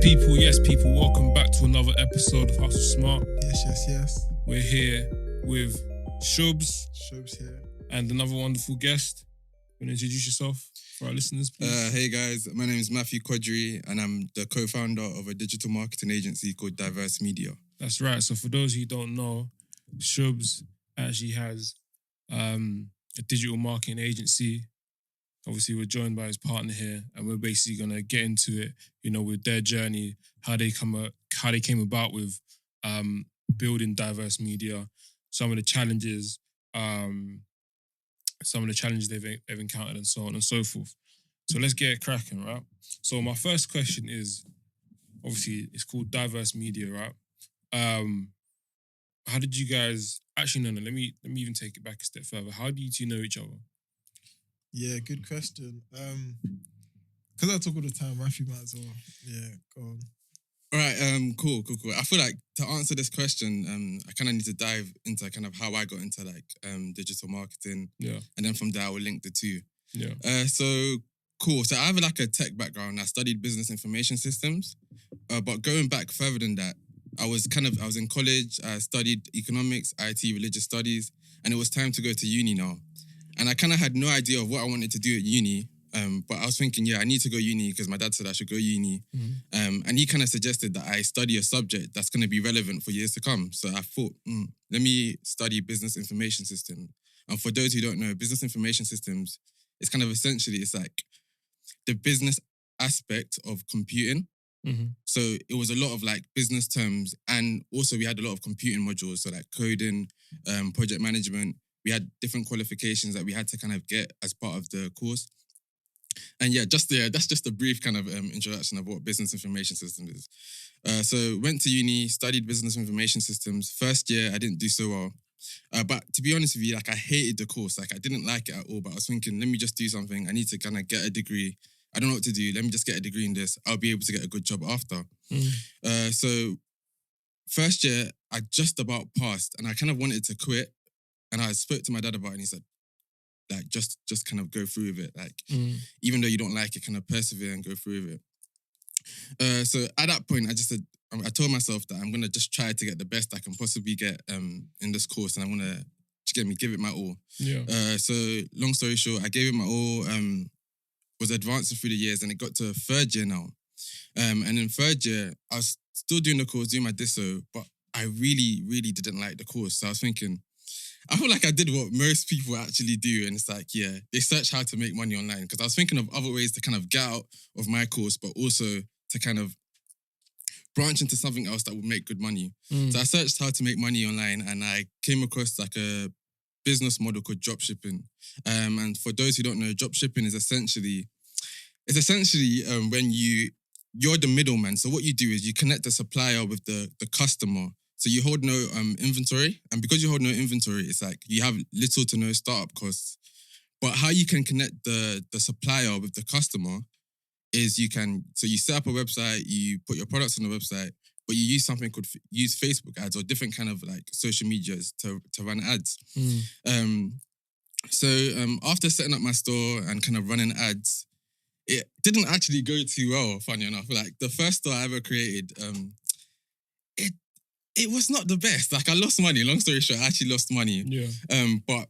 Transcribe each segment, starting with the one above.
people, welcome back to another episode of Hustle Smart. Yes. We're here with Shubbz Shubbz here. and another wonderful guest. You want to introduce yourself for our listeners, please? Hey guys, my name is Matthew Quadri and I'm the co-founder of a digital marketing agency called Divrse Media. That's right. So for those who don't know, Shubbz actually has a digital marketing agency. Obviously, we're joined by his partner here, and we're basically gonna get into it, with their journey, how they came about with building Divrse Media, some of the challenges they've encountered, and so on and so forth. So let's get it cracking, right? So my first question is, obviously, it's called Divrse Media, right? How did you guys? Actually, no. Let me even take it back a step further. How do you two know each other? Yeah, good question. Because I talk all the time, Matthew might as well. Yeah, go on. All right, cool. I feel like to answer this question, I kind of need to dive into kind of how I got into digital marketing. Yeah. And then from there, I will link the two. Yeah. So cool. So I have a tech background. I studied business information systems. But going back further than that, I was in college. I studied economics, IT, religious studies, and it was time to go to uni now. And I kind of had no idea of what I wanted to do at uni. But I was thinking, I need to go uni because my dad said I should go uni. Mm-hmm. And he kind of suggested that I study a subject that's going to be relevant for years to come. So I thought, let me study business information system. And for those who don't know, business information systems, it's kind of essentially, it's like the business aspect of computing. Mm-hmm. So it was a lot of business terms. And also we had a lot of computing modules. So coding, project management. We had different qualifications that we had to kind of get as part of the course. And that's just a brief kind of introduction of what business information systems is. So went to uni, studied business information systems. First year, I didn't do so well. But to be honest with you, I hated the course. I didn't like it at all. But I was thinking, let me just do something. I need to kind of get a degree. I don't know what to do. Let me just get a degree in this. I'll be able to get a good job after. So first year, I just about passed. And I kind of wanted to quit. And I spoke to my dad about it and he said, just kind of go through with it. Even though you don't like it, kind of persevere and go through with it. So at that point, I told myself that I'm going to just try to get the best I can possibly get in this course. And I want to give it my all. Yeah. So long story short, I gave it my all, was advancing through the years and it got to third year now. And in third year, I was still doing the course, doing my disso, but I really, really didn't like the course. So I was thinking, I feel like I did what most people actually do. And it's they search how to make money online. Because I was thinking of other ways to kind of get out of my course, but also to kind of branch into something else that would make good money. So I searched how to make money online and I came across a business model called dropshipping. And for those who don't know, dropshipping is essentially when you're the middleman. So what you do is you connect the supplier with the customer. So you hold no inventory. And because you hold no inventory, it's you have little to no startup costs. But how you can connect the supplier with the customer is you set up a website, you put your products on the website, but you use something called use Facebook ads or different kind of social medias to run ads. So after setting up my store and kind of running ads, it didn't actually go too well, funny enough. The first store I ever created, it was not the best. I lost money. Long story short, I actually lost money. Yeah. But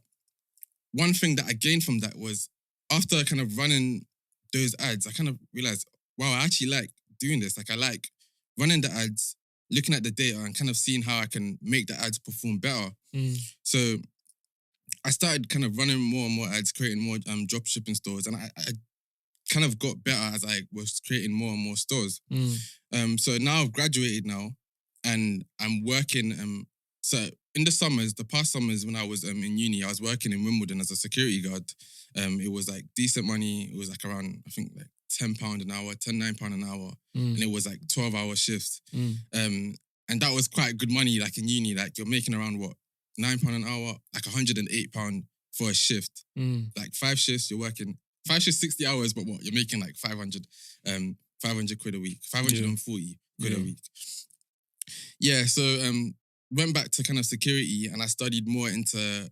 one thing that I gained from that was after kind of running those ads, I kind of realized, wow, I actually like doing this. I like running the ads, looking at the data and kind of seeing how I can make the ads perform better. So I started kind of running more and more ads, creating more drop shipping stores. And I kind of got better as I was creating more and more stores. So now I've graduated now. And I'm working, so in the past summers when I was in uni, I was working in Wimbledon as a security guard. It was decent money. It was around, I think £10 an hour, £9 an hour. And it was 12-hour shifts. And that was quite good money in uni. You're making around what, £9 an hour, £108 for a shift. 5 shifts, you're working, 5 shifts, 60 hours, but what, you're making 500 quid a week, 540 quid a week. Yeah, so went back to kind of security and I studied more into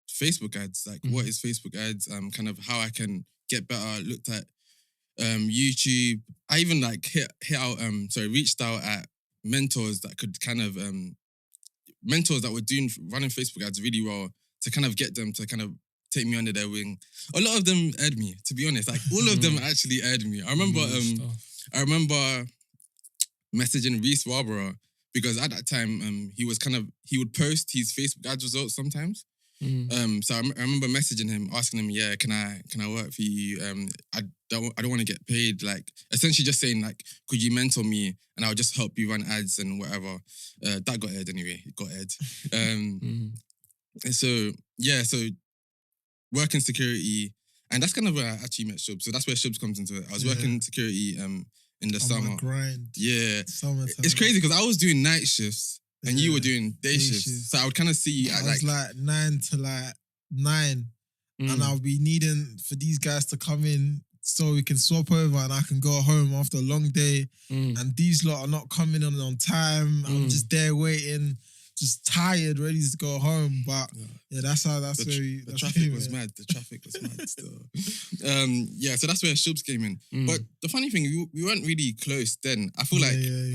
Facebook ads. What is Facebook ads? Kind of how I can get better. Looked at YouTube. I even like reached out at mentors that could kind of mentors that were running Facebook ads really well to kind of get them to kind of take me under their wing. A lot of them aired me, to be honest. Like all of them actually aired me. I remember messaging Reese Warborough because at that time he would post his Facebook ads results sometimes. So I remember messaging him, asking him, yeah, can I work for you? I don't want to get paid. Like essentially just saying like, could you mentor me and I'll just help you run ads and whatever. That got aired anyway. It got aired. So working security, and that's kind of where I actually met Shubbz. So that's where Shubbz comes into it. I was working security in the summer. Grind. Yeah. Summertime. It's crazy because I was doing night shifts and you were doing day shifts. So I would kind of see you at I was like 9 to 9. And I'll be needing for these guys to come in so we can swap over and I can go home after a long day. And these lot are not coming on time. I'm just there waiting, just tired, ready to go home. But that's where the traffic was mad. The traffic was mad still. So that's where Shubbz came in. But the funny thing, we weren't really close then. I feel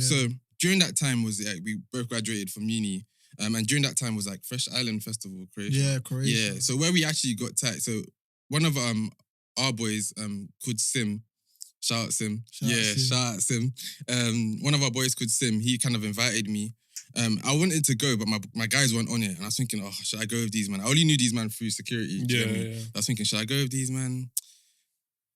so during that time was like we both graduated from uni. And during that time was like Fresh Island Festival, Croatia. Yeah, Croatia. Yeah. So where we actually got tight. So one of our boys called Sim. Shout out Sim. Shout out Sim. One of our boys called Sim. He kind of invited me. I wanted to go, but my guys weren't on it. And I was thinking, should I go with these man? I only knew these man through security. I was thinking, should I go with these man?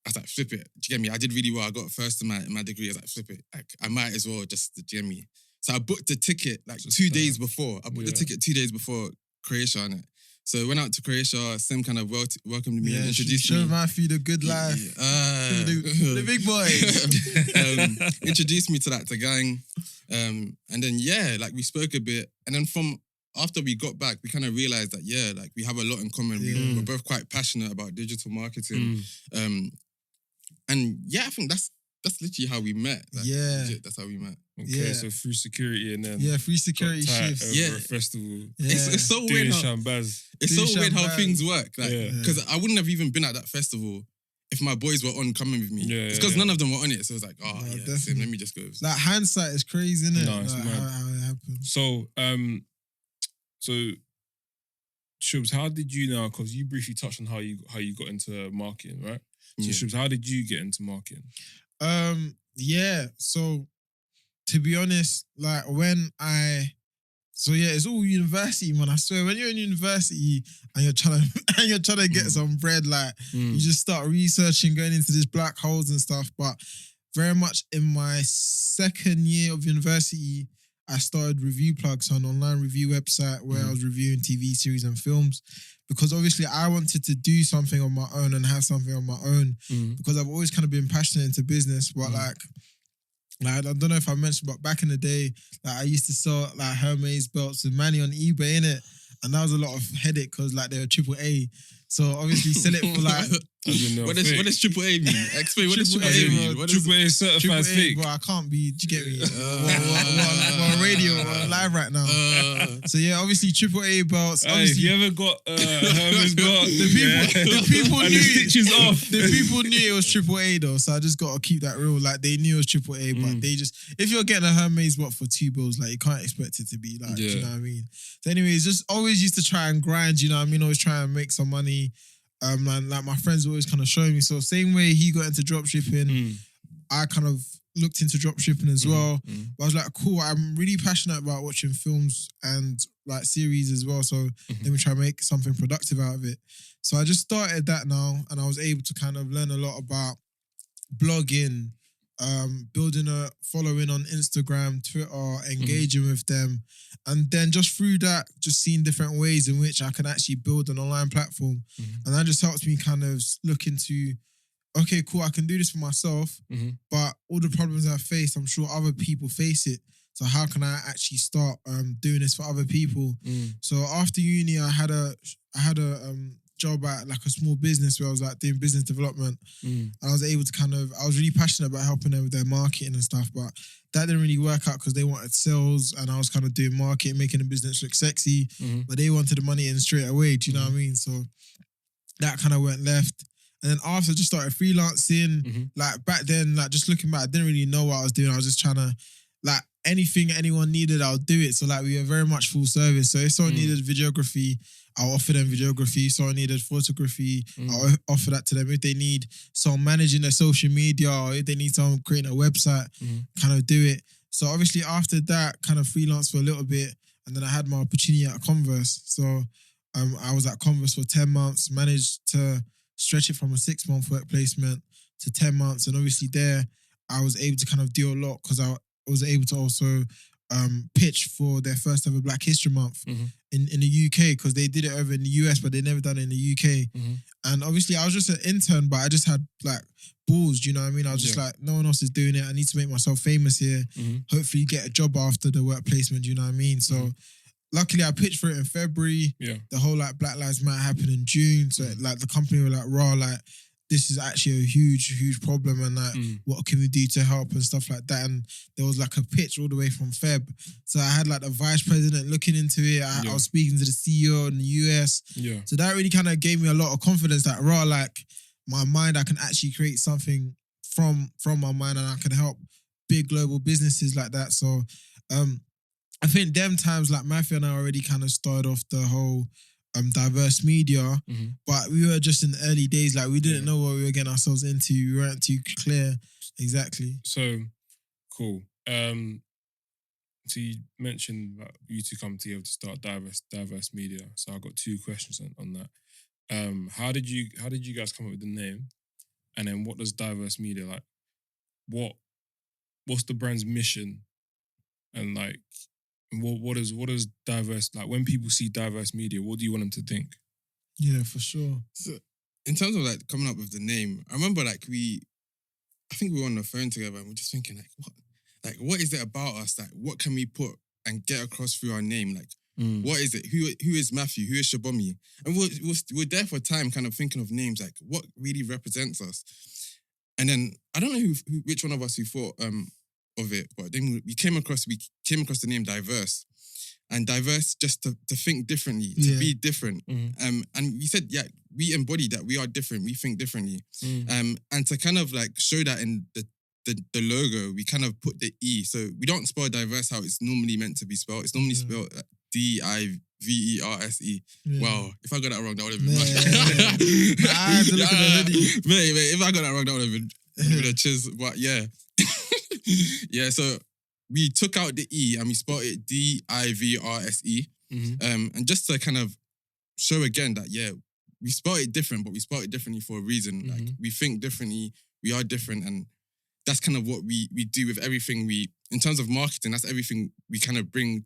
I was like, flip it. Do you get me? I did really well. I got first in my degree. I was like, flip it. Like, I might as well just, do you get me? So I booked the ticket like 2 days before. I booked the ticket 2 days before Croatia on it. So I went out to Croatia. Sim kind of welcomed me and introduced me. Show Matthew the good life. The big boys. Introduced me to the gang. And then, like we spoke a bit. And then after we got back, we kind of realized that, like we have a lot in common. We're both quite passionate about digital marketing. And I think that's literally how we met. Like, legit, that's how we met. Okay, so through security and then free security shifts over a festival. It's so weird. It's so weird how things work. Like, because I wouldn't have even been at that festival if my boys were on coming with me. It's because none of them were on it. So it was like, same, let me just go. Like hindsight is crazy, isn't it? No, it's like, mad. how it happened. So Shubbz, how did you know? Because you briefly touched on how you got into marketing, right? So Shubbz, how did you get into marketing? So to be honest, like it's all university, man. I swear, when you're in university and you're trying to get some bread, like you just start researching, going into these black holes and stuff. But very much in my second year of university, I started Review Plugs, an online review website where I was reviewing TV series and films. Because obviously I wanted to do something on my own and have something on my own. Because I've always kind of been passionate into business, but like I don't know if I mentioned, but back in the day, like I used to sell like Hermes belts with money on eBay, innit? And that was a lot of headache because like they were AAA. So obviously sell it for like... What does AAA mean? Explain, what does AAA mean? AAA is certified fake. Bro, I can't be... Do you get me? We're on radio, we're live right now. So yeah, obviously AAA belts. If you ever got Hermes belt, the people and knew... the stitches off. The people knew it was AAA though, so I just got to keep that real. Like they knew it was AAA, but they just... If you're getting a Hermes belt for $2, like you can't expect it to be like... Do you know what I mean? So anyways, just always used to try and grind, you know what I mean? Always try and make some money. And like my friends always kind of showing me. So same way he got into dropshipping, I kind of looked into dropshipping as well. But I was like, cool, I'm really passionate about watching films and like series as well. So let me try and make something productive out of it. So I just started that now, and I was able to kind of learn a lot about blogging, building a following on Instagram, Twitter, engaging with them. And then just through that, just seeing different ways in which I can actually build an online platform. And that just helps me kind of look into, okay, cool, I can do this for myself, but all the problems I face, I'm sure other people face it. So how can I actually start doing this for other people? So after uni, I had a job at like a small business where I was like doing business development, and I was able to I was really passionate about helping them with their marketing and stuff, but that didn't really work out because they wanted sales and I was kind of doing marketing, making the business look sexy, but they wanted the money in straight away. Do you know what I mean? So that kind of went left. And then after, I just started freelancing. Like back then, like just looking back, I didn't really know what I was doing. I was just trying to, like, anything anyone needed, I'll do it. So like we were very much full service. So if someone needed videography, I'll offer them videography. If someone needed photography, I'll offer that to them. If they need someone managing their social media, or if they need someone creating a website, kind of do it. So obviously after that, kind of freelance for a little bit, and then I had my opportunity at Converse. So I was at Converse for 10 months, managed to stretch it from a 6-month work placement to 10 months. And obviously there, I was able to kind of do a lot because I was able to also pitch for their first ever Black History Month in the UK, because they did it over in the US, but they never done it in the UK. And obviously I was just an intern, but I just had like balls, do you know what I mean? I was just like, no one else is doing it. I need to make myself famous here. Hopefully get a job after the work placement, do you know what I mean? So luckily I pitched for it in February. The whole like Black Lives Matter happened in June. So like the company were like, raw, like, this is actually a huge problem, and like, what can we do to help and stuff like that. And there was like a pitch all the way from Feb. So I had like the vice president looking into it. I was speaking to the CEO in the US. So that really kind of gave me a lot of confidence that raw, like my mind, I can actually create something from my mind, and I can help big global businesses like that. So I think them times, like Matthew and I already kind of started off the whole Divrse Media, but we were just in the early days. Like we didn't know what we were getting ourselves into. We weren't too clear. Exactly. So cool. So you mentioned that you two come together to start Divrse Media. So I got 2 questions on that. How did you guys come up with the name? And then what does Divrse Media, like, what's the brand's mission? And like, what is diverse, like when people see Divrse Media, what do you want them to think? Yeah, for sure. So in terms of like coming up with the name, I remember like I think we were on the phone together and we're just thinking like what is it about us? Like what can we put and get across through our name? Like what is it? Who is Matthew? Who is Shubbz? And we're there for a time kind of thinking of names, like what really represents us. And then I don't know which one of us who thought of it, but then we came across the name Divrse, and diverse just to think differently, to be different. And we said, we embody that, we are different, we think differently. And to kind of like show that in the logo, we kind of put the E. So we don't spell diverse how it's normally meant to be spelled. It's normally spelled Divrse. Wow, if I got that wrong, that would have been mate, if I got that wrong, that would have been a chiz. But so we took out the E and we spelled it Divrse. And just to kind of show again that, we spelled it different, but we spelled it differently for a reason. Like, we think differently, we are different, and that's kind of what we do with everything in terms of marketing, that's everything we kind of bring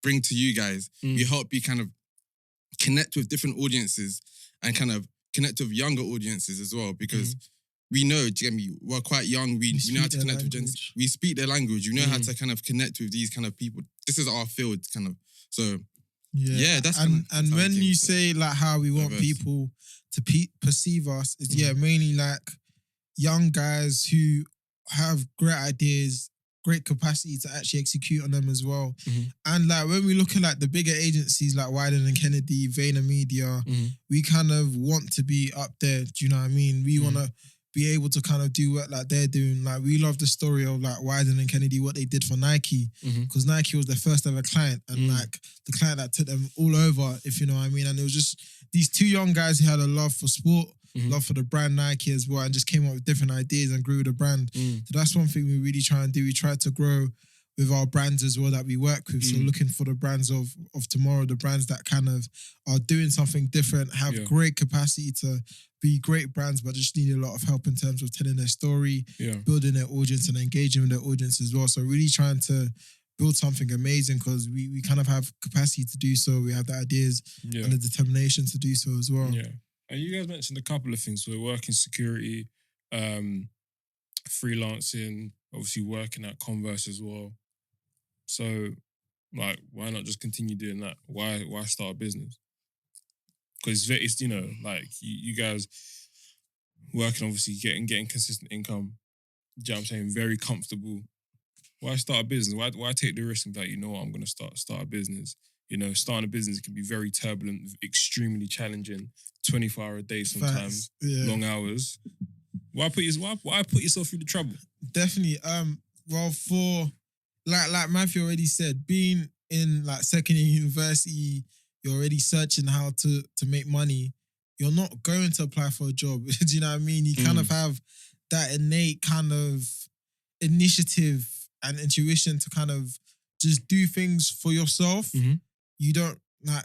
to you guys. We help you kind of connect with different audiences and kind of connect with younger audiences as well, because we know, we're quite young. We know how to connect with Gen Z. We speak their language. We know how to kind of connect with these kind of people. This is our field, kind of. So, that's and when you say like how we want people to perceive us, is mainly like young guys who have great ideas, great capacity to actually execute on them as well. And like when we look at like the bigger agencies like Wyden and Kennedy, Vayner Media, we kind of want to be up there. Do you know what I mean? We want to be able to kind of do work like they're doing. Like we love the story of like Wyden and Kennedy, what they did for Nike, because Nike was their first ever client, and like the client that took them all over, if you know what I mean. And it was just these 2 young guys who had a love for sport, love for the brand Nike as well, and just came up with different ideas and grew the brand. So that's one thing we really try and do. We try to grow with our brands as well that we work with. So looking for the brands of tomorrow, the brands that kind of are doing something different, have great capacity to be great brands, but just need a lot of help in terms of telling their story, building their audience and engaging with their audience as well. So really trying to build something amazing, because we kind of have capacity to do so. We have the ideas and the determination to do so as well. Yeah. And you guys mentioned a couple of things. We're working security, freelancing, obviously working at Converse as well. So, like, why not just continue doing that? Why start a business? Because it's you know, like you guys working, obviously getting consistent income. Do you know what I'm saying? Very comfortable. Why start a business? Why take the risk of that? You know what? I'm gonna start a business. You know, starting a business can be very turbulent, extremely challenging, 24-hour a day sometimes, long hours. Why put yourself through the trouble? Definitely. Well, for like Matthew already said, being in like second year university, you're already searching how to make money. You're not going to apply for a job. Do you know what I mean? You kind of have that innate kind of initiative and intuition to kind of just do things for yourself. You don't like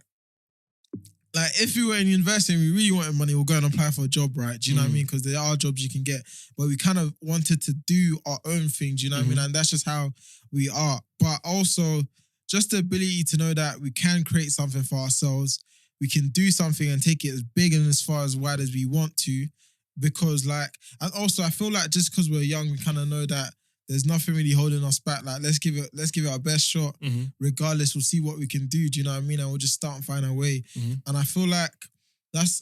if you were in university and we really wanted money, we'll go and apply for a job, right? Do you know what I mean? Because there are jobs you can get, but we kind of wanted to do our own thing. Do you know what I mean? And that's just how we are. But also just the ability to know that we can create something for ourselves. We can do something and take it as big and as far as wide as we want to. Because and also I feel like just because we're young, we kind of know that there's nothing really holding us back. Like let's give it our best shot. Regardless, we'll see what we can do. Do you know what I mean? And we'll just start and find our way. And I feel like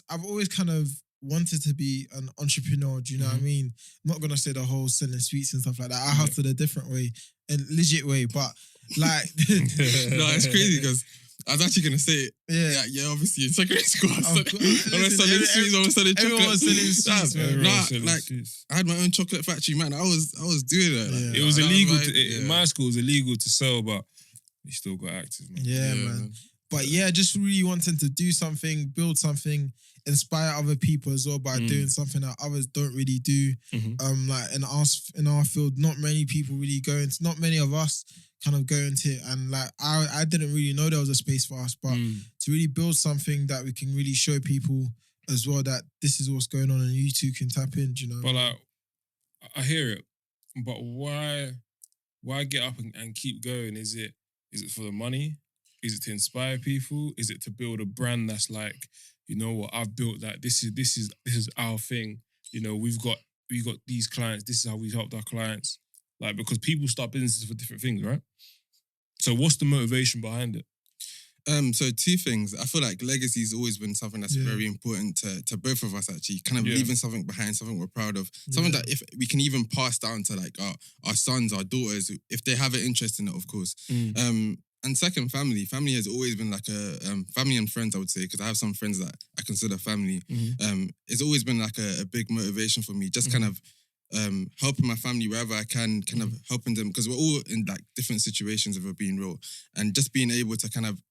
I've always kind of wanted to be an entrepreneur. Do you know what I mean? I'm not gonna say the whole selling sweets and stuff like that. I hustled a different way and legit way, but like no, it's crazy because I was actually gonna say, obviously in secondary school, I was selling sweets, I was selling chocolate. Everyone was selling sweets, man. I had my own chocolate factory, man. I was doing it. It was illegal. In my school, it was illegal to sell, but we still got active, man. Yeah, man. But just really wanting to do something, build something, inspire other people as well by doing something that others don't really do. Like in our field, not many people really go into. Not many of us kind of go into it, and like I didn't really know there was a space for us, but to really build something that we can really show people as well that this is what's going on and you too can tap in, you know. But like, I hear it, but why get up and keep going? Is it for the money? Is it to inspire people? Is it to build a brand that's like, you know what, I've built that. This is our thing. You know, we've got these clients. This is how we've helped our clients. Like, because people start businesses for different things, right? So what's the motivation behind it? So two things. I feel like legacy has always been something that's very important to both of us, actually. Kind of leaving something behind, something we're proud of. Something that if we can even pass down to like our sons, our daughters, if they have an interest in it, of course. And second, family. Family has always been like family and friends, I would say, because I have some friends that I consider family. It's always been like a big motivation for me, just kind of helping my family wherever I can, kind of helping them, because we're all in like different situations, if we're being real, and just being able to kind of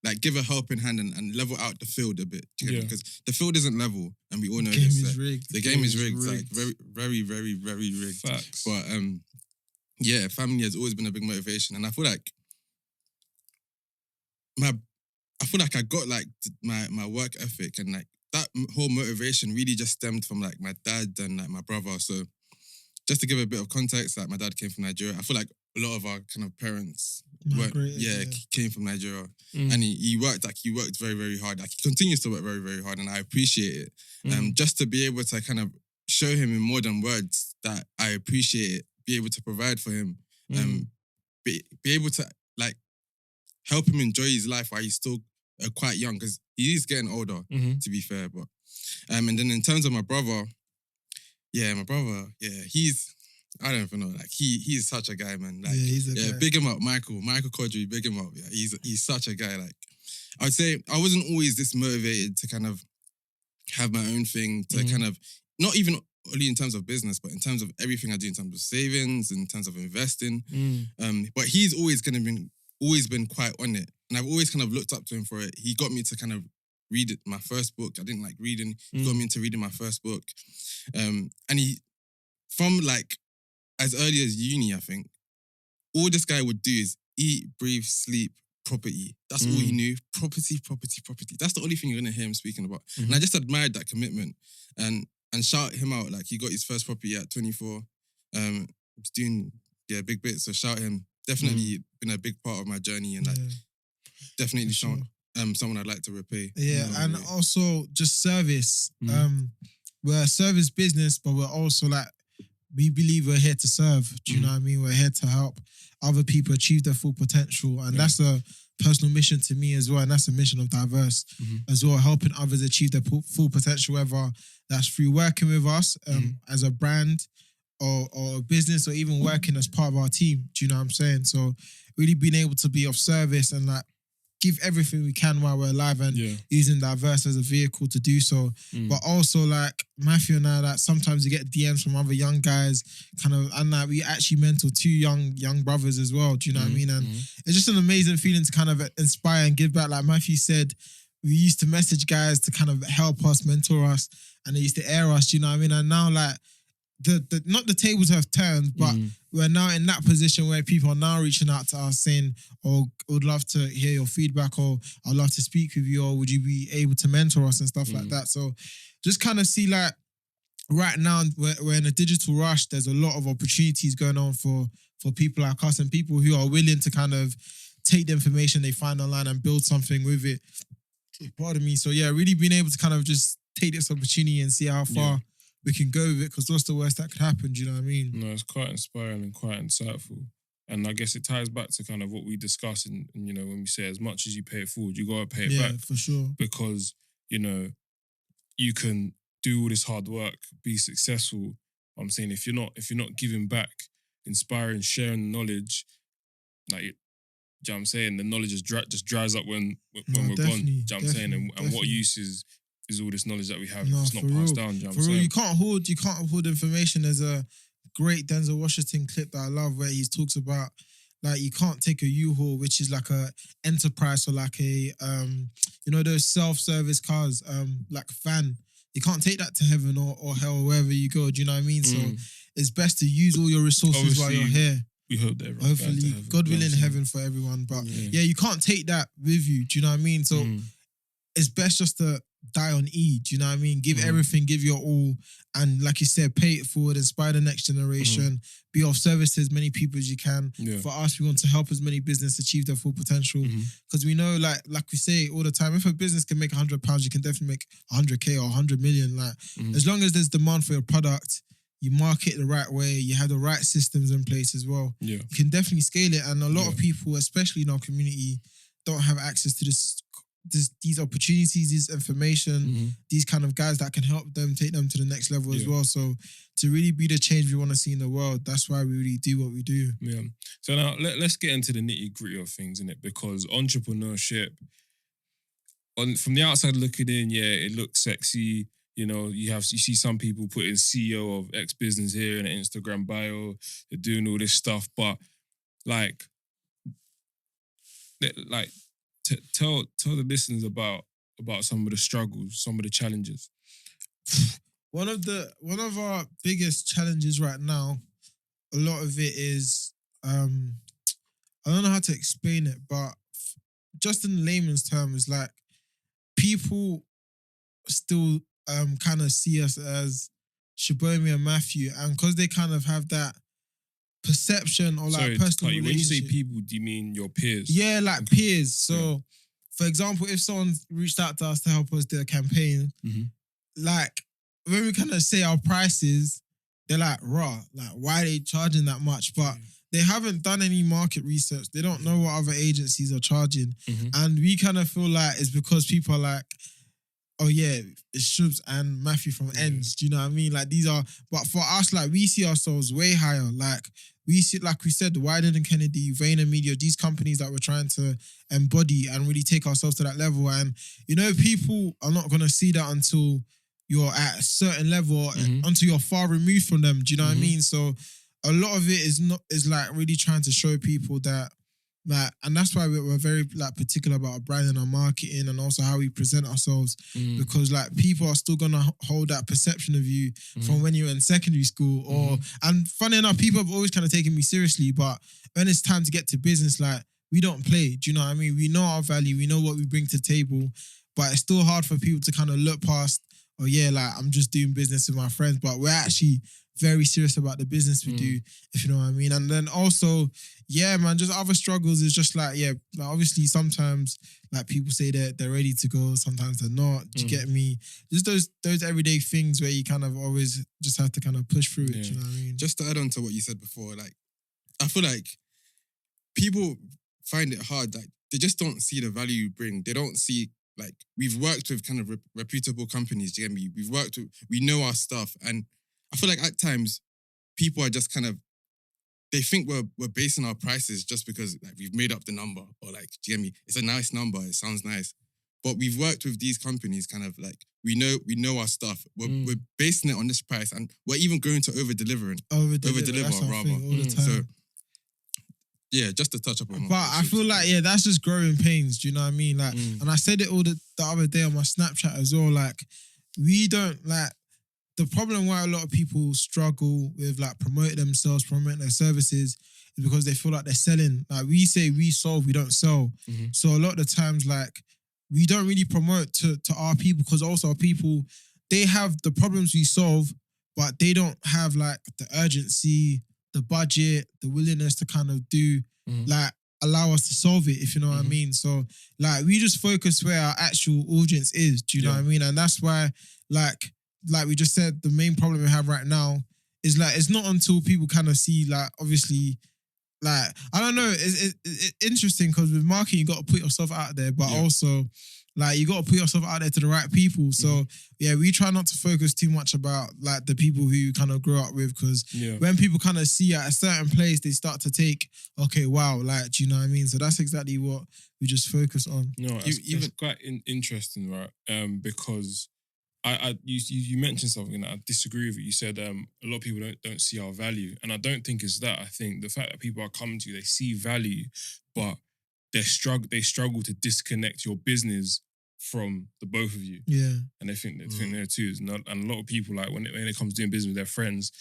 like give a helping hand and level out the field a bit, because the field isn't level, and we all know this. The game is rigged, like very, very, very, very rigged. Facts. But family has always been a big motivation, and I feel like I got like my work ethic, and like that whole motivation really just stemmed from like my dad and like my brother. So just to give a bit of context, like my dad came from Nigeria. I feel like a lot of our kind of parents came from Nigeria, and he worked very, very hard. Like he continues to work very, very hard, and I appreciate it. Just to be able to kind of show him in more than words that I appreciate it, be able to provide for him, be able to like help him enjoy his life while he's still quite young, because he is getting older, to be fair. But and then in terms of my brother, he's, I don't even know, like he's such a guy, man. Like he's a guy. Big him up, Michael Quadri, big him up. Yeah, he's such a guy. Like I would say I wasn't always this motivated to kind of have my own thing, to kind of, not even only in terms of business, but in terms of everything I do, in terms of savings, in terms of investing. But he's always been quite on it, and I've always kind of looked up to him for it. He got me to kind of read my first book. I didn't like reading. He got me into reading my first book, and he, from like as early as uni, I think, all this guy would do is eat, breathe, sleep, property. That's all he knew. Property. That's the only thing you're gonna hear him speaking about. And I just admired that commitment, and shout him out. Like he got his first property at 24. He's doing big bits. So shout him. Definitely been a big part of my journey, and like definitely someone I'd like to repay. Yeah, and also just service. We're a service business, but we're also like, we believe we're here to serve. Do you know what I mean? We're here to help other people achieve their full potential, and that's a personal mission to me as well, and that's a mission of Divrse as well, helping others achieve their full potential, whether that's through working with us as a brand, or a business, or even working as part of our team. Do you know what I'm saying? So really being able to be of service and like give everything we can while we're alive and using Divrse as a vehicle to do so. But also like Matthew and I, like sometimes we get DMs from other young guys, kind of, and like we actually mentor two young brothers as well. Do you know what I mean? And it's just an amazing feeling to kind of inspire and give back. Like Matthew said, we used to message guys to kind of help us, mentor us, and they used to air us. Do you know what I mean? And now like the not the tables have turned, but we're now in that position where people are now reaching out to us saying, "Oh, would love to hear your feedback," or "I'd love to speak with you," or "Would you be able to mentor us?" and stuff like that. So just kind of see like right now we're in a digital rush. There's a lot of opportunities going on for people like us and people who are willing to kind of take the information they find online and build something with it. Pardon me. So yeah, really being able to kind of just take this opportunity and see how far we can go with it, because what's the worst that could happen? Do you know what I mean? No, it's quite inspiring and quite insightful. And I guess it ties back to kind of what we discussed and you know, when we say as much as you pay it forward, you gotta pay it back. Yeah, for sure. Because, you know, you can do all this hard work, be successful. I'm saying if you're not giving back, inspiring, sharing knowledge, like, do you know what I'm saying? The knowledge just dries up when we're gone. Do you know what I'm saying? And what use is all this knowledge that we have if it's not passed down? Do you know what I'm saying? You can't hold information. There's a great Denzel Washington clip that I love where he talks about like you can't take a U-Haul, which is like a enterprise or like a you know those self-service cars, like van. You can't take that to heaven or hell or wherever you go. Do you know what I mean? So it's best to use all your resources while you're here. We hope that hopefully, God willing, heaven for everyone. But yeah, you can't take that with you. Do you know what I mean? So it's best just to die on E. Do you know what I mean? Give everything, give your all, and like you said, pay it forward, inspire the next generation, be of service to as many people as you can. Yeah. For us, we want to help as many businesses achieve their full potential, because we know, like we say all the time, if a business can make £100, you can definitely make 100k or 100 million. Like as long as there's demand for your product, you market the right way, you have the right systems in place as well. Yeah. You can definitely scale it. And a lot of people, especially in our community, don't have access to these opportunities, this information, these kind of guys that can help them take them to the next level as well. So to really be the change we want to see in the world, that's why we really do what we do. Yeah. So now let's get into the nitty gritty of things, innit? Because entrepreneurship, from the outside looking in, it looks sexy. You know, you see some people putting CEO of X business here in an Instagram bio. They're doing all this stuff, but tell the listeners about some of the struggles, some of the challenges. One of our biggest challenges right now, a lot of it is I don't know how to explain it, but just in layman's terms, like people still kind of see us as Shubbz and Matthew, and because they kind of have that perception or like personal relationship. When you say people, do you mean your peers? Yeah, like peers. So, for example, if someone reached out to us to help us do a campaign, like when we kind of say our prices, they're like, raw, like why are they charging that much? But they haven't done any market research. They don't know what other agencies are charging. And we kind of feel like it's because people are like, oh yeah, it's Shubbz and Matthew from Ends. Do you know what I mean? Like these are, but for us, like we see ourselves way higher. Like we see, like we said, Wider Than Kennedy, Vayner Media, these companies that we're trying to embody and really take ourselves to that level. And you know, people are not gonna see that until you're at a certain level, until you're far removed from them. Do you know what I mean? So a lot of it is like really trying to show people that. Like, and that's why we're very like particular about our brand and our marketing and also how we present ourselves, because like people are still gonna hold that perception of you from when you were in secondary school, or and funny enough, people have always kind of taken me seriously, but when it's time to get to business, like we don't play. Do you know what I mean? We know our value, we know what we bring to the table, but it's still hard for people to kind of look past. Oh yeah, like I'm just doing business with my friends, but we're actually very serious about the business we do, if you know what I mean. And then also, yeah, man, just other struggles is just like, like obviously sometimes like people say they're ready to go, sometimes they're not. Do you get me? Just those everyday things where you kind of always just have to kind of push through it. Do you know what I mean? Just to add on to what you said before, like I feel like people find it hard, like they just don't see the value you bring. They don't see, like, we've worked with kind of reputable companies, do you get me? We know our stuff, and I feel like at times people are just kind of they think we're basing our prices just because like we've made up the number or like, do you get me? It's a nice number. It sounds nice. But we've worked with these companies kind of like, we know our stuff. We're basing it on this price and we're even going to over-deliver That's our rather. thing all the time. So, yeah, just to touch up on. But I feel like, that's just growing pains. Do you know what I mean? Like, and I said it all the other day on my Snapchat as well. Like, we don't like the problem why a lot of people struggle with like promoting themselves, promoting their services is because they feel like they're selling. Like we say we solve, we don't sell. So a lot of the times, like we don't really promote to our people because also our people, they have the problems we solve, but they don't have like the urgency, the budget, the willingness to kind of do like allow us to solve it, if you know what I mean. So like we just focus where our actual audience is. Do you know what I mean? And that's why like we just said, the main problem we have right now is like it's not until people kind of see like obviously like I don't know, it's interesting because with marketing you got to put yourself out there, but also like you got to put yourself out there to the right people. So we try not to focus too much about like the people who you kind of grew up with because when people kind of see at a certain place, they start to take, okay, wow, like, do you know what I mean? So that's exactly what we just focus on. No, it's quite interesting, right? Because you mentioned something that I disagree with. You said a lot of people don't see our value, and I don't think it's that. I think the fact that people are coming to you, they see value, but they struggle to disconnect your business from the both of you. Yeah, and they think they're too. And a lot of people like when it comes to doing business with their friends,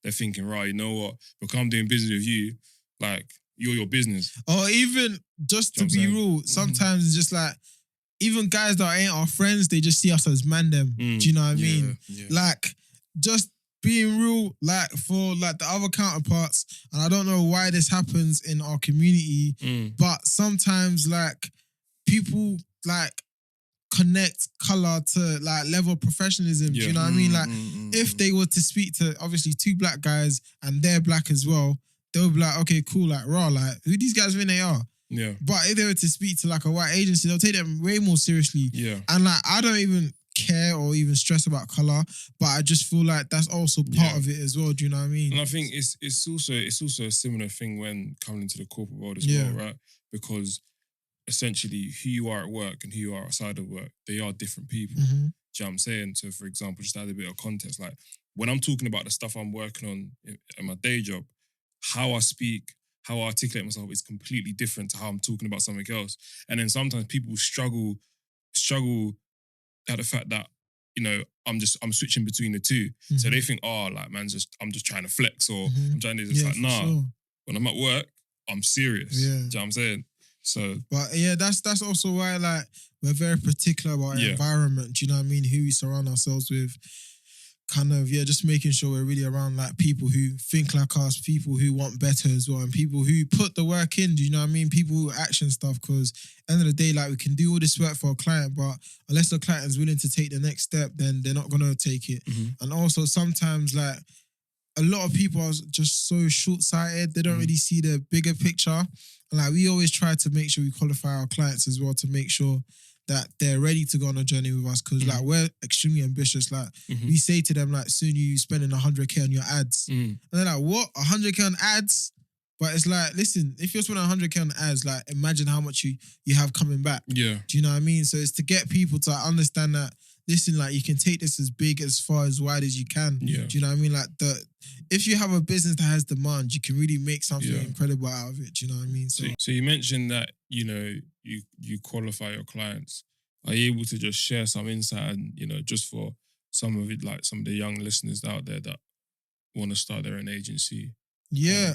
they're thinking, right, you know what? Because I'm doing business with you, like you're your business. Or even just to be real, sometimes it's just like. Even guys that ain't our friends, they just see us as man them. Do you know what I mean? Yeah. Like, just being real, like, for, like, the other counterparts, and I don't know why this happens in our community, but sometimes, like, people, like, connect colour to, like, level of professionalism. Do you know what I mean? Like, if they were to speak to, obviously, two black guys, and they're black as well, they'll be like, okay, cool, like, raw, like, who these guys think they are? Yeah. But if they were to speak to like a white agency, they'll take them way more seriously. Yeah. And like I don't even care or even stress about colour, but I just feel like that's also part of it as well. Do you know what I mean? And I think it's also a similar thing when coming into the corporate world as well, right? Because essentially who you are at work and who you are outside of work, they are different people. Do you know what I'm saying? So for example, just to add a bit of context, like when I'm talking about the stuff I'm working on in my day job, how I speak, how I articulate myself is completely different to how I'm talking about something else. And then sometimes people struggle at the fact that, you know, I'm switching between the two. So they think, oh, like, man, I'm just trying to flex or I'm trying to do this. Like, nah, when I'm at work, I'm serious. Do you know what I'm saying? So, but yeah, that's also why like we're very particular about our environment. Do you know what I mean? Who we surround ourselves with. Kind of, just making sure we're really around like people who think like us, people who want better as well, and people who put the work in, do you know what I mean? People who action stuff, because end of the day, like we can do all this work for a client, but unless the client is willing to take the next step, then they're not going to take it. And also sometimes like a lot of people are just so short-sighted, they don't really see the bigger picture. And like we always try to make sure we qualify our clients as well to make sure that they're ready to go on a journey with us because like we're extremely ambitious. Like we say to them like soon you spending 100k on your ads. And they're like, what? 100k on ads? But it's like, listen, if you're spending 100k on ads, like imagine how much you have coming back. Yeah. Do you know what I mean? So it's to get people to understand that, listen, like you can take this as big, as far, as wide as you can. Yeah. Do you know what I mean? Like if you have a business that has demand, you can really make something incredible out of it. Do you know what I mean? So you mentioned that, you know, you qualify your clients. Are you able to just share some insight and, you know, just for some of it, like some of the young listeners out there that want to start their own agency? Yeah.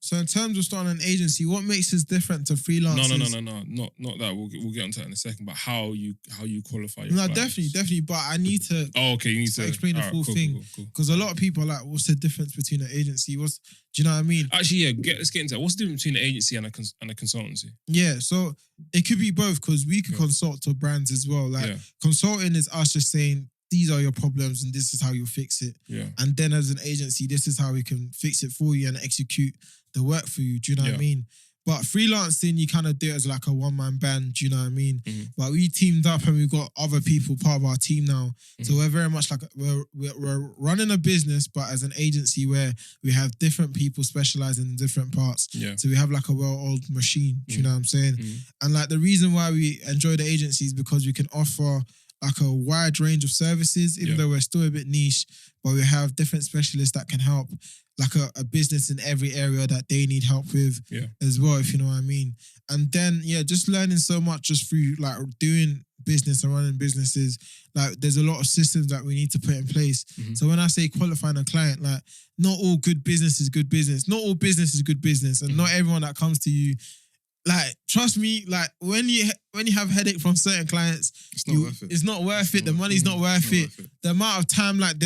So in terms of starting an agency, what makes us different to freelancers? No. Not that. We'll get onto that in a second. But how you qualify your clients. Definitely. But I need to. Oh, okay. You need to explain the full thing because a lot of people are like, "What's the difference between an agency? Do you know what I mean?" Actually, yeah. Let's get into that. What's the difference between an agency and a consultancy? Yeah. So it could be both because we could consult to brands as well. Like consulting is us just saying, these are your problems and this is how you'll fix it. Yeah. And then as an agency, this is how we can fix it for you and execute the work for you. Do you know what I mean? But freelancing, you kind of do it as like a one-man band, do you know what I mean? Mhm. But we teamed up and we've got other people part of our team now. So we're very much like, we're running a business, but as an agency where we have different people specializing in different parts. Yeah. So we have like a well-oiled machine, do you know what I'm saying? And like the reason why we enjoy the agency is because we can offer like a wide range of services, even though we're still a bit niche, but we have different specialists that can help like a business in every area that they need help with as well, if you know what I mean. And then, just learning so much just through like doing business and running businesses. Like there's a lot of systems that we need to put in place. So when I say qualifying a client, like not all good business is good business. Not all business is good business. And not everyone that comes to you, like, trust me, like when you have headache from certain clients, it's not worth it. It's not worth it. The money's not worth it. The amount of time, like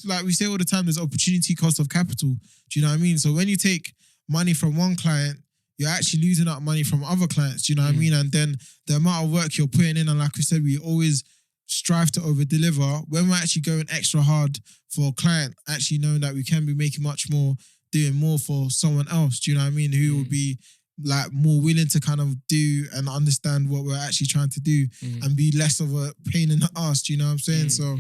like we say all the time, there's opportunity cost of capital. Do you know what I mean? So when you take money from one client, you're actually losing out money from other clients. Do you know what I mean? And then the amount of work you're putting in, and like we said, we always strive to over deliver. When we're actually going extra hard for a client, actually knowing that we can be making much more, doing more for someone else. Do you know what I mean? Who will be like more willing to kind of do and understand what we're actually trying to do and be less of a pain in the ass, do you know what I'm saying? So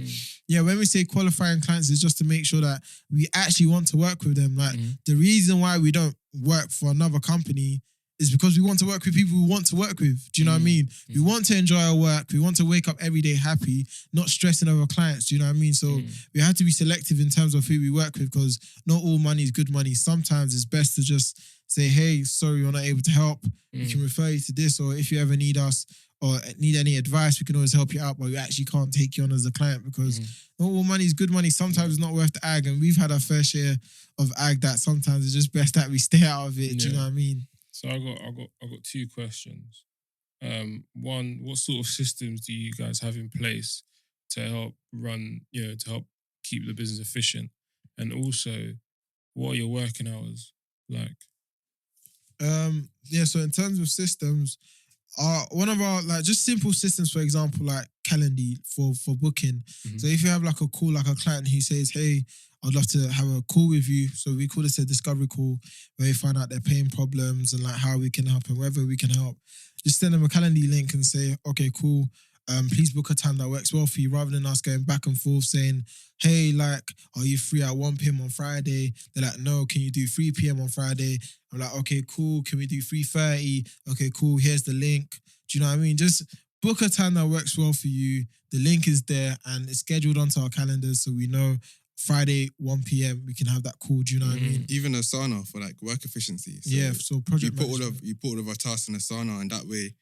when we say qualifying clients, it's just to make sure that we actually want to work with them. Like the reason why we don't work for another company is because we want to work with people we want to work with. Do you know what I mean? We want to enjoy our work. We want to wake up every day happy, not stressing over clients. Do you know what I mean? So we have to be selective in terms of who we work with, because not all money is good money. Sometimes it's best to just say, hey, sorry, we're not able to help. We can refer you to this, or if you ever need us or need any advice, we can always help you out, but we actually can't take you on as a client, because not all money is good money. Sometimes it's not worth the ag, and we've had our fair share of ag that sometimes it's just best that we stay out of it. Do you know what I mean? So I got two questions. One, what sort of systems do you guys have in place to help run, to help keep the business efficient? And also, what are your working hours like? So in terms of systems, one of our like just simple systems, for example, like Calendly for booking. So if you have like a call, like a client who says, hey, I'd love to have a call with you. So we call this a discovery call, where we find out their pain problems and like how we can help and whether we can help. Just send them a Calendly link and say, okay, cool. Please book a time that works well for you, rather than us going back and forth saying, hey, like, are you free at 1 p.m. on Friday? They're like, no, can you do 3 p.m. on Friday? I'm like, okay, cool. Can we do 3:30? Okay, cool. Here's the link. Do you know what I mean? Just book a time that works well for you. The link is there and it's scheduled onto our calendars, so we know Friday, 1 p.m. we can have that call. Do you know what I mean? Even Asana for like work efficiency. So so project you put all of our tasks in Asana, and that way,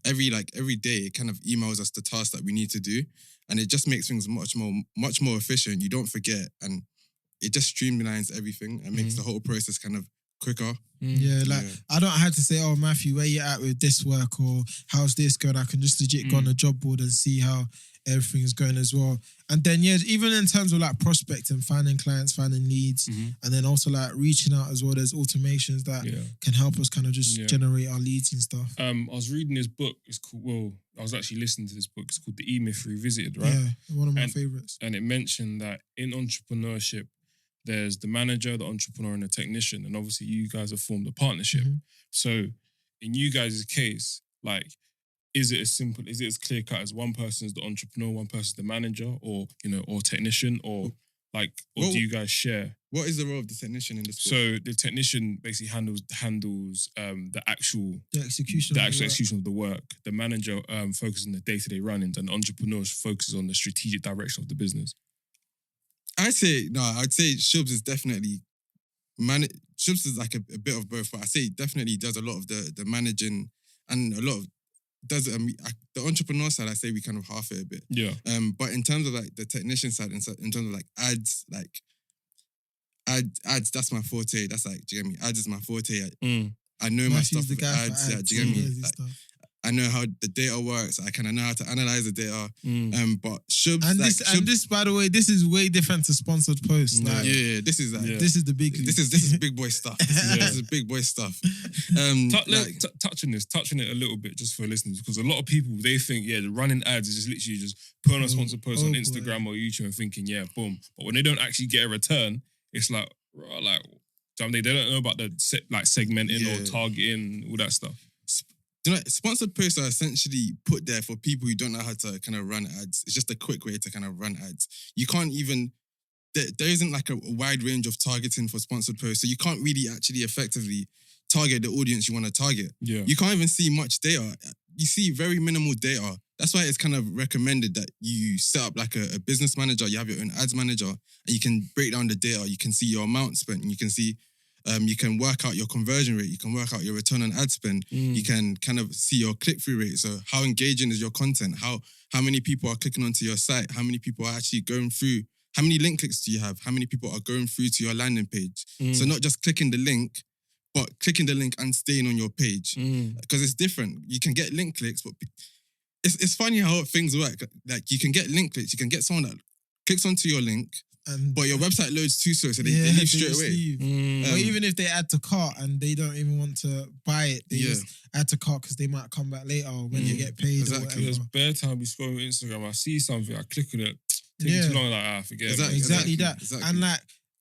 every day it kind of emails us the tasks that we need to do, and it just makes things much more efficient. You don't forget, and it just streamlines everything and makes the whole process kind of quicker. I don't have to say, oh, Matthew, where you at with this work, or how's this going? I can just legit go on the job board and see how everything is going as well. And then even in terms of like prospecting, finding clients, finding leads, and then also like reaching out as well, there's automations that can help us kind of just generate our leads and stuff. I was reading this book. It's called, I was actually listening to this book. It's called The E-Myth Revisited, right? Yeah, one of my favorites. And it mentioned that in entrepreneurship, there's the manager, the entrepreneur, and the technician. And obviously you guys have formed a partnership. So in you guys' case, like, is it as clear cut as one person is the entrepreneur, one person is the manager, or or technician, or do you guys share? What is the role of the technician in this book? So the technician basically handles the actual execution of the work. The manager focuses on the day-to-day runnings, and the entrepreneur focuses on the strategic direction of the business. I'd say Shubbz is definitely Shubbz is like a bit of both, but I say he definitely does a lot of the managing, and a lot of the entrepreneur side. I say we kind of half it a bit. Yeah. But in terms of like the technician side, in terms of like ads, that's my forte. That's like, do you get me? Ads is my forte. I know my stuff with ads. Yeah, do you get me? Like, I know how the data works. I kind of know how to analyze the data. But Shubbz, and this, by the way, this is way different to sponsored posts. Like, this is this is the big. This is big boy stuff. This is big boy stuff. Touching it a little bit just for listeners, because a lot of people, they think the running ads is just literally just putting a sponsored post on Instagram or YouTube and thinking boom. But when they don't actually get a return, it's like So they don't know about the segmenting or targeting, all that stuff. You know, sponsored posts are essentially put there for people who don't know how to kind of run ads. It's just a quick way to kind of run ads. You can't even, there isn't like a wide range of targeting for sponsored posts. So you can't really actually effectively target the audience you want to target. Yeah. You can't even see much data. You see very minimal data. That's why it's kind of recommended that you set up like a business manager, you have your own ads manager, and you can break down the data. You can see your amount spent, and you can see, you can work out your conversion rate. You can work out your return on ad spend. You can kind of see your click-through rate. So how engaging is your content? How many people are clicking onto your site? How many people are actually going through? How many link clicks do you have? How many people are going through to your landing page? So not just clicking the link, but clicking the link and staying on your page. Because it's different. You can get link clicks, but it's funny how things work. Like you can get link clicks. You can get someone that clicks onto your link, but your website loads too slow, so they leave straight away. Or even if they add to cart and they don't even want to buy it, they just add to cart because they might come back later when they get paid or whatever. There's bare time we scroll on Instagram, I see something, I click on it, take too long, like, forget it. Exactly that. And like,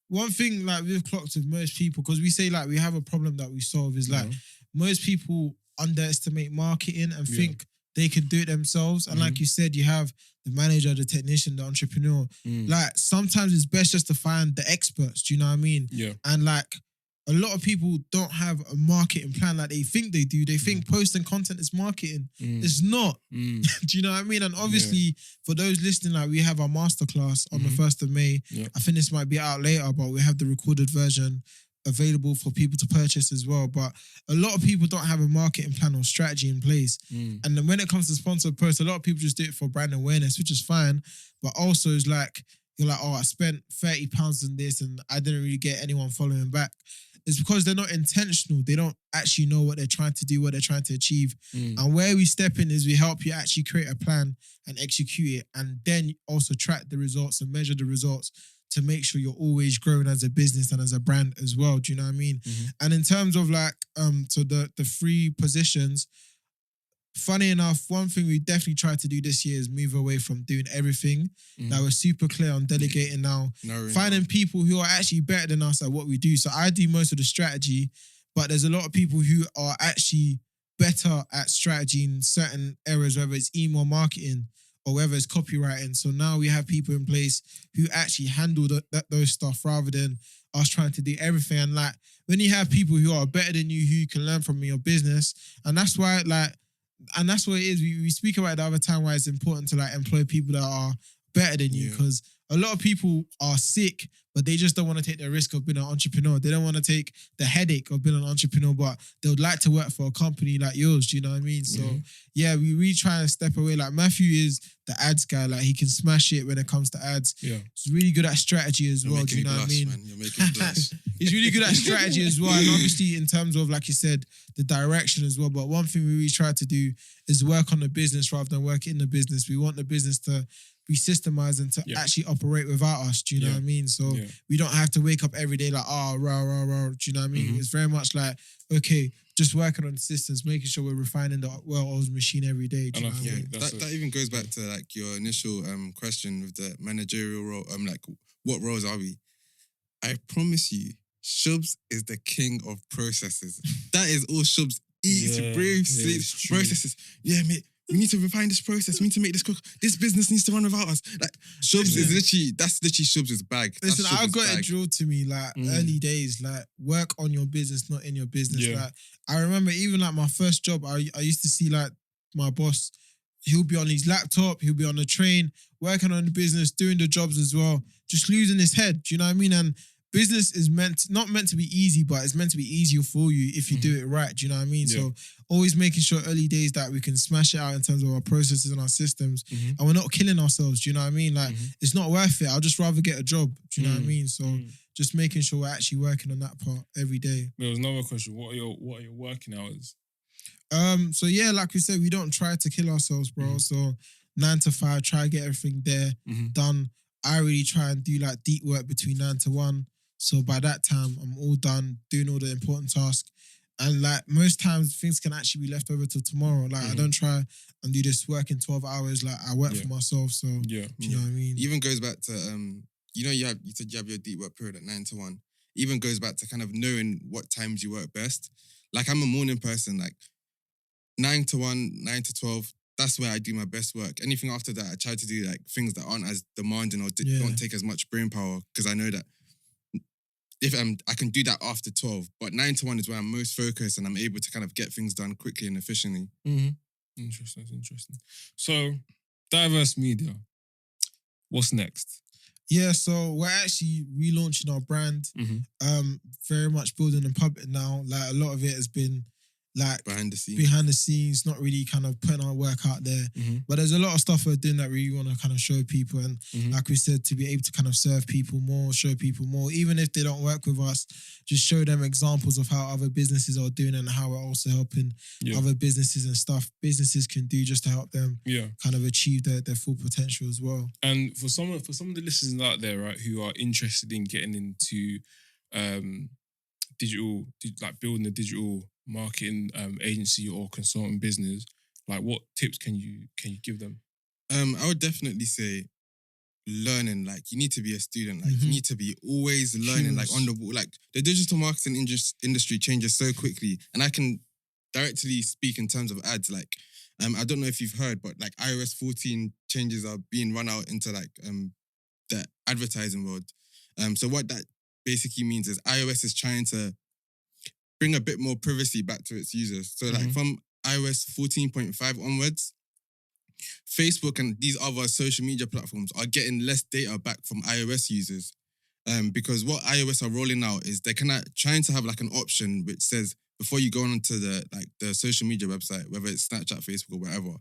one thing like we've clocked with most people, because we say like we have a problem that we solve, is like most people underestimate marketing and think they can do it themselves. And like you said, you have the manager, the technician, the entrepreneur. Like sometimes it's best just to find the experts. Do you know what I mean? Yeah. And like a lot of people don't have a marketing plan like they think they do. They think posting content is marketing. It's not. Do you know what I mean? And obviously for those listening, like we have our masterclass on the 1st of May. I think this might be out later, but we have the recorded version available for people to purchase as well. But a lot of people don't have a marketing plan or strategy in place. And then when it comes to sponsored posts, a lot of people just do it for brand awareness, which is fine. But also it's like, you're like, oh, I spent £30 on this and I didn't really get anyone following back. It's because they're not intentional. They don't actually know what they're trying to do, what they're trying to achieve. And where we step in is we help you actually create a plan and execute it, and then also track the results and measure the results to make sure you're always growing as a business and as a brand as well. Do you know what I mean? And in terms of like, so the 3 positions, funny enough, one thing we definitely tried to do this year is move away from doing everything. Like we're super clear on delegating now, finding people who are actually better than us at what we do. So I do most of the strategy, but there's a lot of people who are actually better at strategy in certain areas, whether it's email marketing or whether it's copywriting. So now we have people in place who actually handle those stuff rather than us trying to do everything. And like when you have people who are better than you, who you can learn from in your business, and that's why and that's what it is. We speak about it the other time why it's important to like employ people that are better than you, because a lot of people are sick, but they just don't want to take the risk of being an entrepreneur. They don't want to take the headache of being an entrepreneur, but they would like to work for a company like yours. Do you know what I mean? So yeah, we really try and step away. Like Matthew is the ads guy. Like he can smash it when it comes to ads. Yeah, he's really good at strategy as well. Do you know what I mean? Man. You're making me blush. He's really good at strategy as well, and obviously in terms of, like you said, the direction as well. But one thing we really try to do is work on the business rather than work in the business. We want the business to be systemized and to actually operate without us. Do you know what I mean? So we don't have to wake up every day like, oh, rah, rah, rah. Do you know what I mean? It's very much like, okay, just working on systems, making sure we're refining the well-oiled machine every day. Do you know what I mean? That even goes back to like your initial question with the managerial role. Like, what roles are we? I promise you, Shubbz is the king of processes. That is all Shubbz eats, breathes, sleeps, processes. Yeah, mate. We need to refine this process. We need to make this cook. This business needs to run without us. Like Shubbz is literally, that's literally Shubbz's bag. Listen, I got it drilled to me like early days, like work on your business, not in your business. Like I remember even like my first job, I used to see like my boss, he'll be on his laptop, he'll be on the train, working on the business, doing the jobs as well, just losing his head. Do you know what I mean? And business is not meant to be easy, but it's meant to be easier for you if you do it right. Do you know what I mean? So always making sure early days that we can smash it out in terms of our processes and our systems, and we're not killing ourselves. Do you know what I mean? Like it's not worth it. I'll just rather get a job. Do you know what I mean? So just making sure we're actually working on that part every day. There was another question. What are your working hours? So yeah, like we said, we don't try to kill ourselves, bro. So 9 to 5, try to get everything there done. I really try and do like deep work between 9 to 1. So by that time, I'm all done doing all the important tasks. And like most times, things can actually be left over till tomorrow. Like I don't try and do this work in 12 hours. Like I work for myself. So do you know what I mean? It even goes back to, you said you have your deep work period at 9 to 1. even goes back to kind of knowing what times you work best. Like I'm a morning person, like 9 to 1, 9 to 12, that's where I do my best work. Anything after that, I try to do like things that aren't as demanding or don't take as much brain power, because I know that if I can do that after 12, but 9 to 1 is where I'm most focused and I'm able to kind of get things done quickly and efficiently. Mm-hmm. Interesting. So, Divrse Media, what's next? Yeah, so we're actually relaunching our brand. Very much building and pumping now. Like a lot of it has been like behind the scenes, not really kind of putting our work out there. But there's a lot of stuff we're doing that we really want to kind of show people. And like we said, to be able to kind of serve people more, show people more, even if they don't work with us, just show them examples of how other businesses are doing and how we're also helping other businesses and stuff businesses can do just to help them kind of achieve their full potential as well. And for some of the listeners out there, right, who are interested in getting into digital, like building a digital marketing agency or consulting business, like what tips can you give them? I would definitely say learning. Like you need to be a student. Like you need to be always learning. Like on the ball. Like the digital marketing industry changes so quickly, and I can directly speak in terms of ads. Like I don't know if you've heard, but like iOS 14 changes are being run out into like the advertising world. So what that basically means is iOS is trying to bring a bit more privacy back to its users. So like from iOS 14.5 onwards, Facebook and these other social media platforms are getting less data back from iOS users. Because what iOS are rolling out is they're kind of trying to have like an option which says before you go onto the social media website, whether it's Snapchat, Facebook or whatever,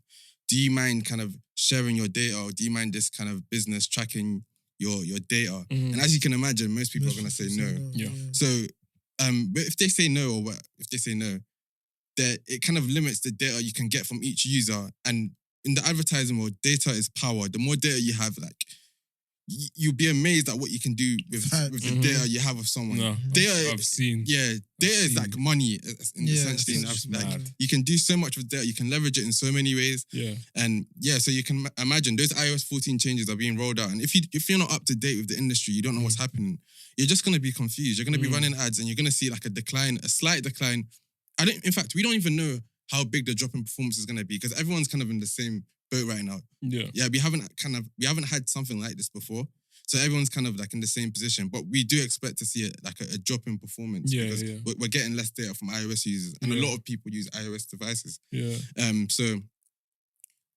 do you mind kind of sharing your data, or do you mind this kind of business tracking your data? And as you can imagine, most people are going to say no. Yeah. So but if they say no, that it kind of limits the data you can get from each user. And in the advertising world, data is power. The more data you have, like you'll be amazed at what you can do with the data you have of someone. No, data, I've seen. Yeah, data is like money, essentially. Like you can do so much with data. You can leverage it in so many ways. Yeah, and so you can imagine those iOS 14 changes are being rolled out, and if you're not up to date with the industry, you don't know what's happening. You're just gonna be confused. You're gonna be running ads, and you're gonna see like a slight decline. In fact, we don't even know how big the drop in performance is gonna be, because everyone's kind of in the same boat right now. Yeah, we haven't had something like this before, so everyone's kind of like in the same position. But we do expect to see a drop in performance because we're getting less data from iOS users, and a lot of people use iOS devices. So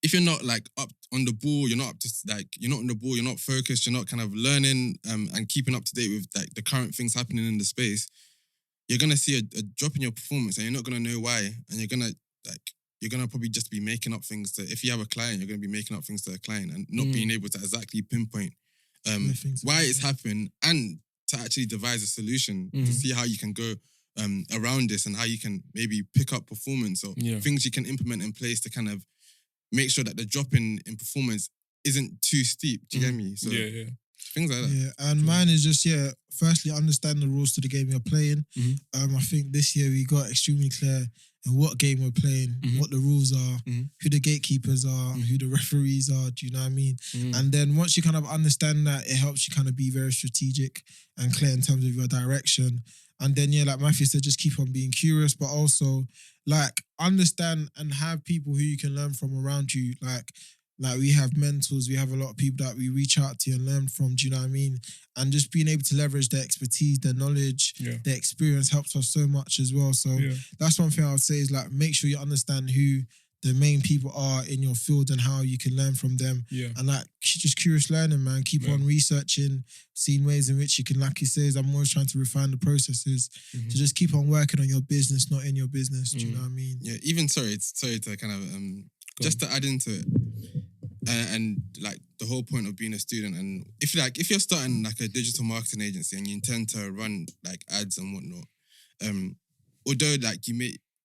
if you're not like up on the ball, you're not on the ball, you're not focused, you're not kind of learning and keeping up to date with like the current things happening in the space, you're gonna see a drop in your performance, and you're not gonna know why, and you're gonna probably just be making up things to. If you have a client, you're gonna be making up things to a client and not being able to exactly pinpoint why it's happened, and to actually devise a solution to see how you can go around this, and how you can maybe pick up performance or things you can implement in place to kind of make sure that the drop in performance isn't too steep. Do you get me? So things like that. Yeah, and mine is just, firstly, understand the rules to the game you're playing. I think this year we got extremely clear in what game we're playing, what the rules are, who the gatekeepers are, who the referees are, do you know what I mean? And then once you kind of understand that, it helps you kind of be very strategic and clear in terms of your direction. And then, like Matthew said, just keep on being curious, but also like understand and have people who you can learn from around you. Like we have mentors, we have a lot of people that we reach out to and learn from, do you know what I mean? And just being able to leverage their expertise, their knowledge, their experience helps us so much as well. So that's one thing I would say is like, make sure you understand who the main people are in your field and how you can learn from them. And like, just curious learning, man. Keep on researching, seeing ways in which you can, like he says, I'm always trying to refine the processes to just keep on working on your business, not in your business. Do you know what I mean? Yeah, even sorry to kind of just to add into it. And like the whole point of being a student, and if you're starting like a digital marketing agency and you intend to run like ads and whatnot, although like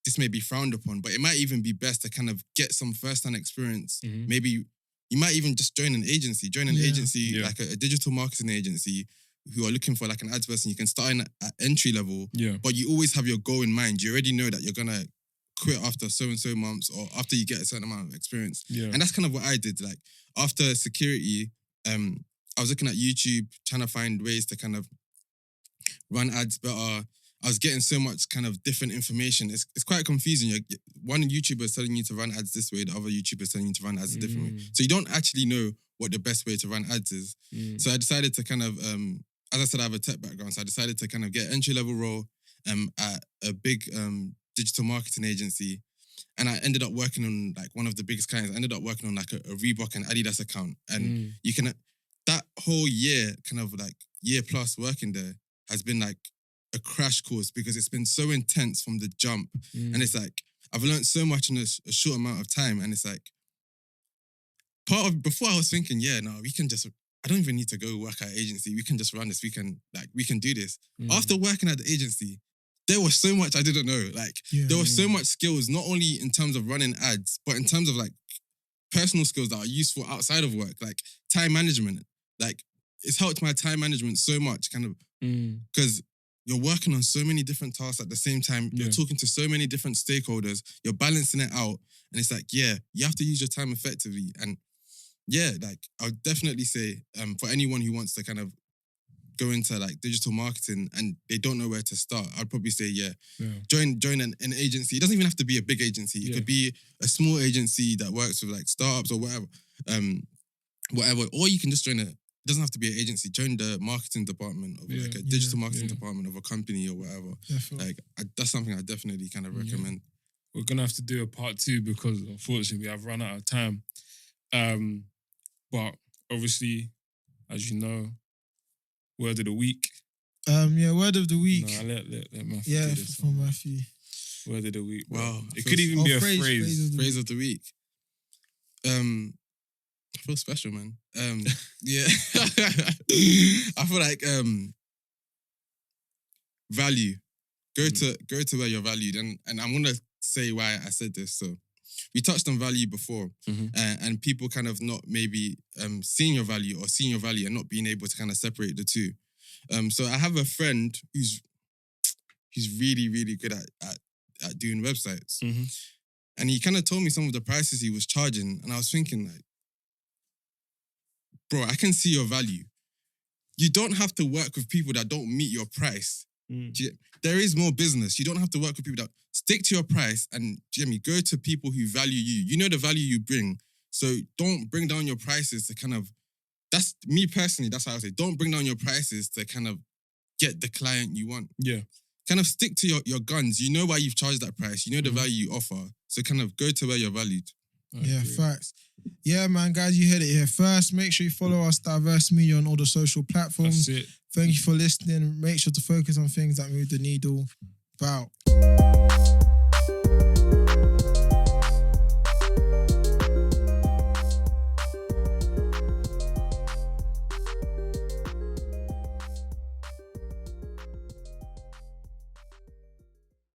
this may be frowned upon, but it might even be best to kind of get some first-hand experience. Maybe you might even just join an agency, like a digital marketing agency who are looking for like an ads person. You can start in at entry level, but you always have your goal in mind. You already know that you're gonna quit after so and so months, or after you get a certain amount of experience. And that's kind of what I did. Like after security, I was looking at YouTube, trying to find ways to kind of run ads better. I was getting so much kind of different information. It's quite confusing. One YouTuber is telling you to run ads this way, the other YouTuber is telling you to run ads a different way. So you don't actually know what the best way to run ads is. So I decided to kind of, as I said, I have a tech background, so I decided to kind of get an entry-level role at a big digital marketing agency. And I ended up working on like one of the biggest clients. I ended up working on like a Reebok and Adidas account. And you can, that whole year, kind of like year plus working there has been like a crash course because it's been so intense from the jump. And it's like, I've learned so much in a short amount of time. And it's like, before I was thinking, I don't even need to go work at an agency. We can just run this. We can do this. After working at the agency, there was so much I didn't know. Like, there was so much skills, not only in terms of running ads, but in terms of like personal skills that are useful outside of work, like time management. Like, it's helped my time management so much, kind of, because you're working on so many different tasks at the same time. You're talking to so many different stakeholders. You're balancing it out. And it's like, you have to use your time effectively. And like, I would definitely say for anyone who wants to kind of go into like digital marketing and they don't know where to start, I'd probably say, join an agency. It doesn't even have to be a big agency. It could be a small agency that works with like startups or whatever. Or you can just join it doesn't have to be an agency. Join the marketing department of like a digital marketing department of a company or whatever. Definitely. Like that's something I definitely kind of recommend. We're gonna have to do a part 2 because unfortunately I've run out of time. But obviously, as you know, word of the week. Word of the week. No, let Matthew do this for Matthew. Word of the week. Wow. It could even be a phrase. Phrase of the week. I feel special, man. I feel like value. Go to where you're valued, and I'm gonna say why I said this. So we touched on value before, and people kind of not maybe seeing your value and not being able to kind of separate the two. So I have a friend who's really, really good at doing websites, and he kind of told me some of the prices he was charging, and I was thinking like, bro, I can see your value. You don't have to work with people that don't meet your price. There is more business. You don't have to work with people that stick to your price and, Jimmy, go to people who value you. You know the value you bring. So don't bring down your prices to kind of, that's me personally, that's how I say, don't bring down your prices to kind of get the client you want. Yeah. Kind of stick to your guns. You know why you've charged that price. You know the value you offer. So kind of go to where you're valued. Facts. Yeah, man, guys, you heard it here first. Make sure you follow us, Divrse Media, on all the social platforms. That's it. Thank you for listening. Make sure to focus on things that move the needle. Bow.